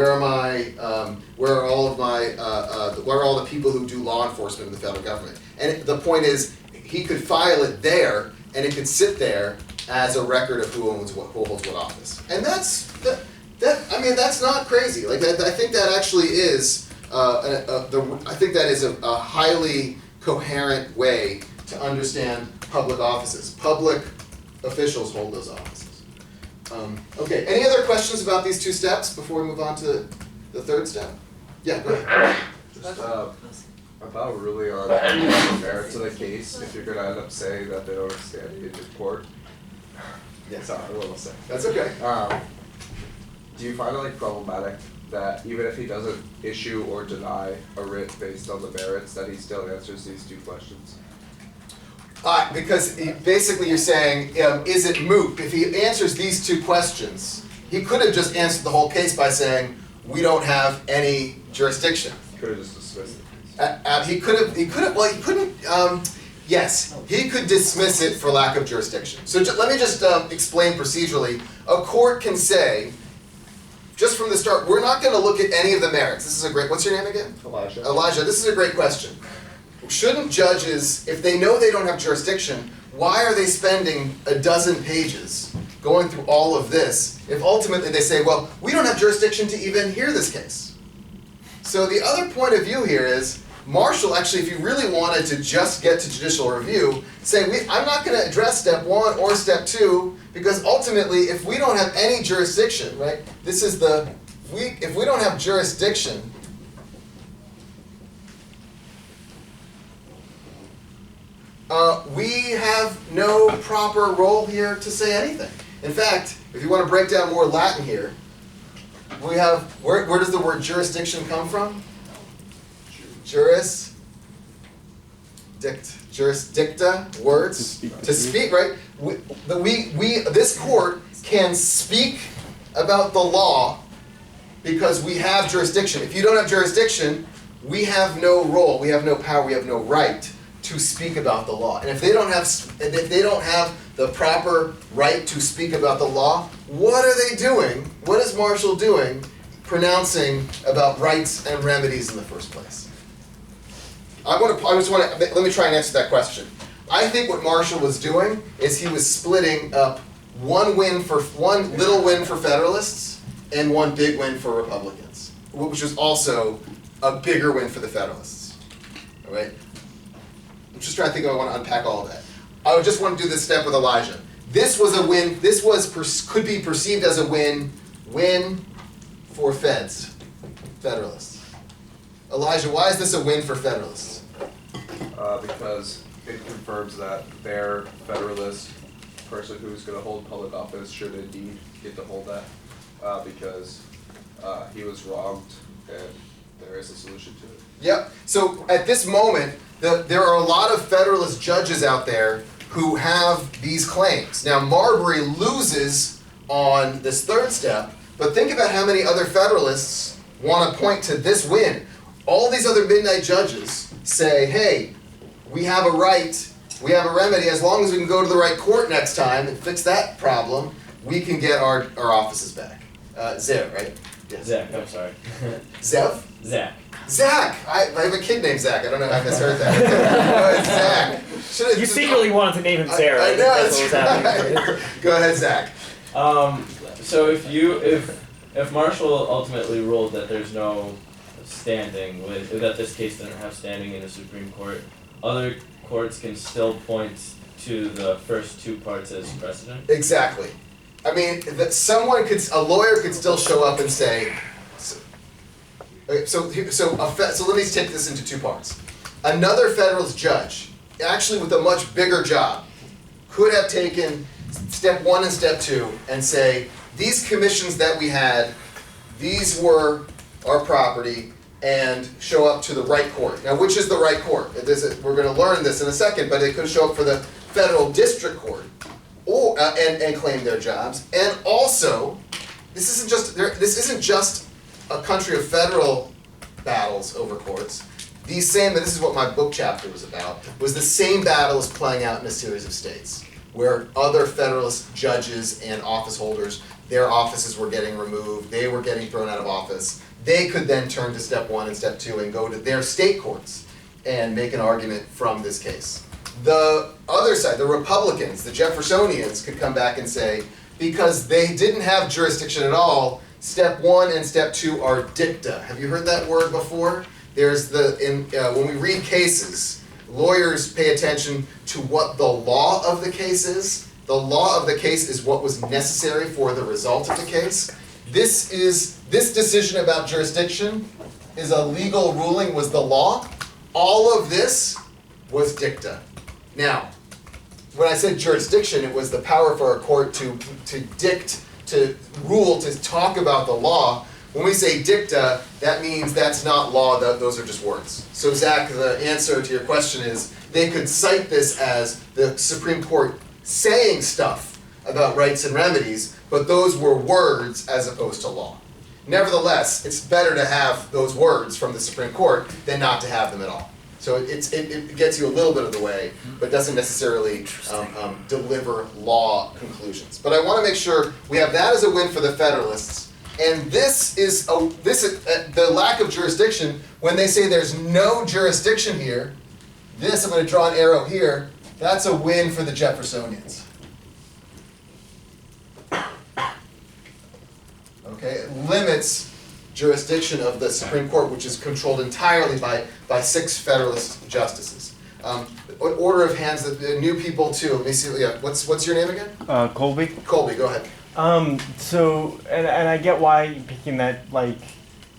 where are my, where are all of my, where are all the people who do law enforcement in the federal government? And the point is, he could file it there, and it could sit there as a record of who owns what, who holds what office. And I mean, that's not crazy. Like, I think that actually is, I think that is a highly coherent way to understand public offices. Public officials hold those offices. Okay, any other questions about these two steps before we move on to the third step? Yeah, go ahead. Just about really on the merits of the case, if you're going to end up saying that they don't stand in your court. Yeah. Sorry, what will say. That's okay. Do you find it like problematic that even if he doesn't issue or deny a writ based on the merits, that he still answers these two questions? Because basically you're saying, is it moot? If he answers these two questions, he could have just answered the whole case by saying, we don't have any jurisdiction. He could have just dismissed it. He couldn't, yes, he could dismiss it for lack of jurisdiction. So let me just explain procedurally. A court can say, just from the start, we're not going to look at any of the merits. This is a great, what's your name again? Elijah. Elijah, this is a great question. Shouldn't judges, if they know they don't have jurisdiction, why are they spending a dozen pages going through all of this if ultimately they say, well, we don't have jurisdiction to even hear this case? So the other point of view here is, Marshall actually, if you really wanted to just get to judicial review, say, I'm not going to address step 1 or step 2, because ultimately, if we don't have any jurisdiction, right, this is the, if we don't have jurisdiction, we have no proper role here to say anything. In fact, if you want to break down more Latin here, we have, where does the word jurisdiction come from? Jurisdicta, words, to speak, right? This court can speak about the law because we have jurisdiction. If you don't have jurisdiction, we have no role, we have no power, we have no right to speak about the law. And if they don't have the proper right to speak about the law, what are they doing? What is Marshall doing pronouncing about rights and remedies in the first place? Let me try and answer that question. I think what Marshall was doing is he was splitting up one little win for Federalists and one big win for Republicans, which was also a bigger win for the Federalists. All right? I'm just trying to think if I want to unpack all of that. I would just want to do this step with Elijah. This was a win. This could be perceived as a win for Federalists. Elijah, why is this a win for Federalists? Because it confirms that their Federalist person who's going to hold public office should indeed get to hold that, because he was wronged and there is a solution to it. Yep. So at this moment, there are a lot of Federalist judges out there who have these claims. Now, Marbury loses on this third step, but think about how many other Federalists want to point to this win. All these other midnight judges say, hey, we have a right, we have a remedy, as long as we can go to the right court next time and fix that problem, we can get our offices back. Zev, right? Yes. Zach, I'm sorry. Zev? Zach. Zach! I have a kid named Zach. I don't know how I misheard that. Zach. You secretly wanted to name him Sarah. I know, that's what was happening. right. Go ahead, Zach. So if Marshall ultimately ruled that there's no standing, that this case doesn't have standing in the Supreme Court, other courts can still point to the first two parts as precedent? Exactly. I mean, a lawyer could still show up and say, so let me take this into two parts. Another Federalist judge, actually with a much bigger job, could have taken step 1 and step 2 and say, these commissions that we had, these were our property, and show up to the right court. Now, which is the right court? We're going to learn this in a second, but they could show up for the federal district court and claim their jobs. And also, this isn't just a country of federal battles over courts. This is what my book chapter was about, was the same battle is playing out in a series of states, where other Federalist judges and office holders their offices were getting removed, they were getting thrown out of office, they could then turn to step 1 and step 2 and go to their state courts and make an argument from this case. The other side, the Republicans, the Jeffersonians, could come back and say, because they didn't have jurisdiction at all, step 1 and step 2 are dicta. Have you heard that word before? There's when we read cases, lawyers pay attention to what the law of the case is. The law of the case is what was necessary for the result of the case. This decision about jurisdiction is a legal ruling, was the law. All of this was dicta. Now, when I said jurisdiction, it was the power for a court to rule, to talk about the law. When we say dicta, that means that's not law, those are just words. So Zach, the answer to your question is, they could cite this as the Supreme Court saying stuff about rights and remedies, but those were words as opposed to law. Nevertheless, it's better to have those words from the Supreme Court than not to have them at all. So it gets you a little bit of the way, but doesn't necessarily deliver law conclusions. But I want to make sure we have that as a win for the Federalists. And this is the lack of jurisdiction. When they say there's no jurisdiction here, this, I'm going to draw an arrow here, that's a win for the Jeffersonians. Okay, it limits jurisdiction of the Supreme Court, which is controlled entirely by 6 Federalist justices. Order of hands, the new people too. Let me see. Yeah, what's your name again? Colby. Colby, go ahead. So I get why picking that, like,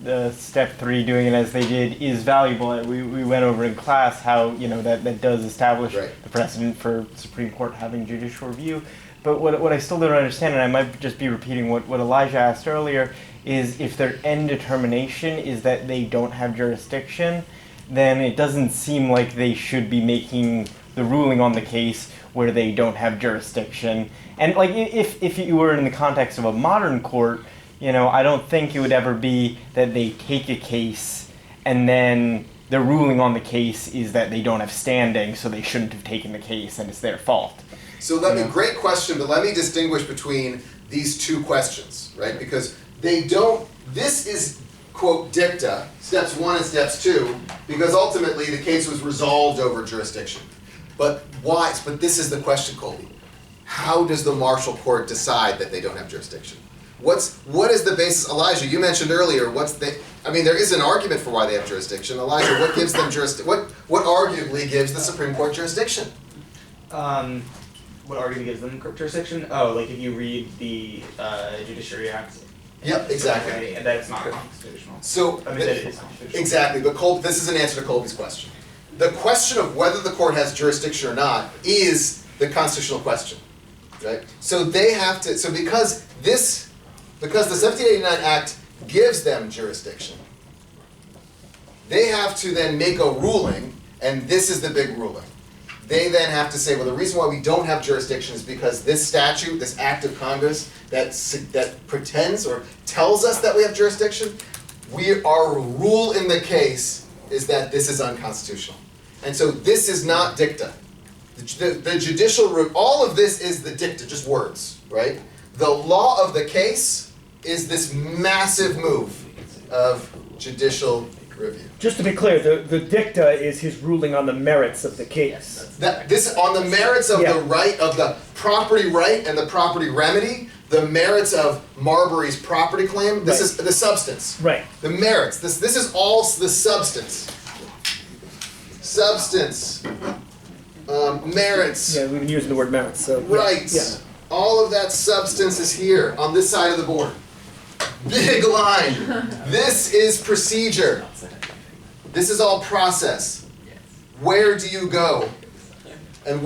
the step 3, doing it as they did, is valuable. We went over in class how, that does establish the precedent for Supreme Court having judicial review. But what I still don't understand, and I might just be repeating what Elijah asked earlier, is if their end determination is that they don't have jurisdiction, then it doesn't seem like they should be making the ruling on the case where they don't have jurisdiction. And like if you were in the context of a modern court, I don't think it would ever be that they take a case and then the ruling on the case is that they don't have standing, so they shouldn't have taken the case and it's their fault. So great question, but let me distinguish between these two questions, right? Because this is, quote, dicta, steps 1 and steps 2, because ultimately the case was resolved over jurisdiction. But why? But this is the question, Colby. How does the Marshall Court decide that they don't have jurisdiction? What is the basis? Elijah, you mentioned earlier, there is an argument for why they have jurisdiction. Elijah, what gives them jurisdiction? What arguably gives the Supreme Court jurisdiction? What arguably gives them jurisdiction? Oh, like if you read the Judiciary Act. Yep, exactly. Okay, and that it's not constitutional. So, that it is constitutional. Exactly, but this is an answer to Colby's question. The question of whether the court has jurisdiction or not is the constitutional question, right? So they have to, because the 1789 Act gives them jurisdiction, they have to then make a ruling, and this is the big ruling. They then have to say, well, the reason why we don't have jurisdiction is because this statute, this act of Congress that pretends or tells us that we have jurisdiction, our rule in the case is that this is unconstitutional. And so this is not dicta. The judicial, all of this is the dicta, just words, right? The law of the case is this massive move of judicial review. Just to be clear, the dicta is his ruling on the merits of the case. This on the merits of the right, of the property right and the property remedy, the merits of Marbury's property claim. This is the substance. Right. The merits. This is all the substance. Substance. Merits. Yeah, we've been using the word merits. So rights. Yeah. All of that substance is here on this side of the board. Big line. This is procedure. This is all process. Where do you go? And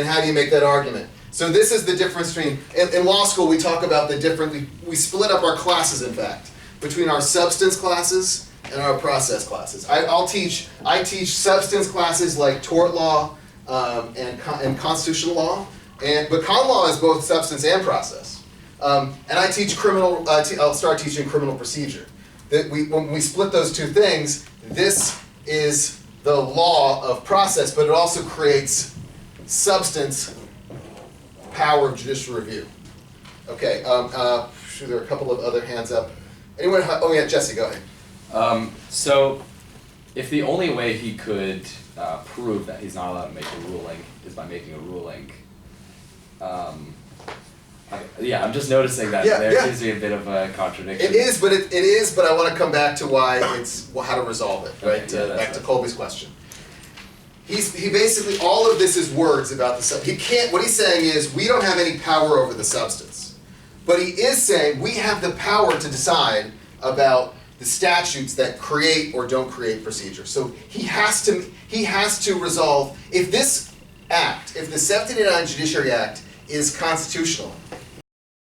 how do you make that argument? So this is the difference between, in law school we talk about the different, we split up our classes in fact, between our substance classes and our process classes. I teach substance classes like tort law and constitutional law, but con law is both substance and process. And I teach criminal, I'll start teaching criminal procedure. When we split those two things, this is the law of process, but it also creates substance, power of judicial review. Okay, sure there are a couple of other hands up. Anyone? Oh yeah, Jesse, go ahead. So, if the only way he could prove that he's not allowed to make a ruling is by making a ruling, I'm just noticing that there seems to be a bit of a contradiction. It is, but I want to come back to why it's how to resolve it, right? Okay, Back to Colby's question. He basically, all of this is words about the substance. He can't. What he's saying is we don't have any power over the substance, but he is saying we have the power to decide about the statutes that create or don't create procedure. So he has to resolve if this act, if the 1789 Judiciary Act is constitutional,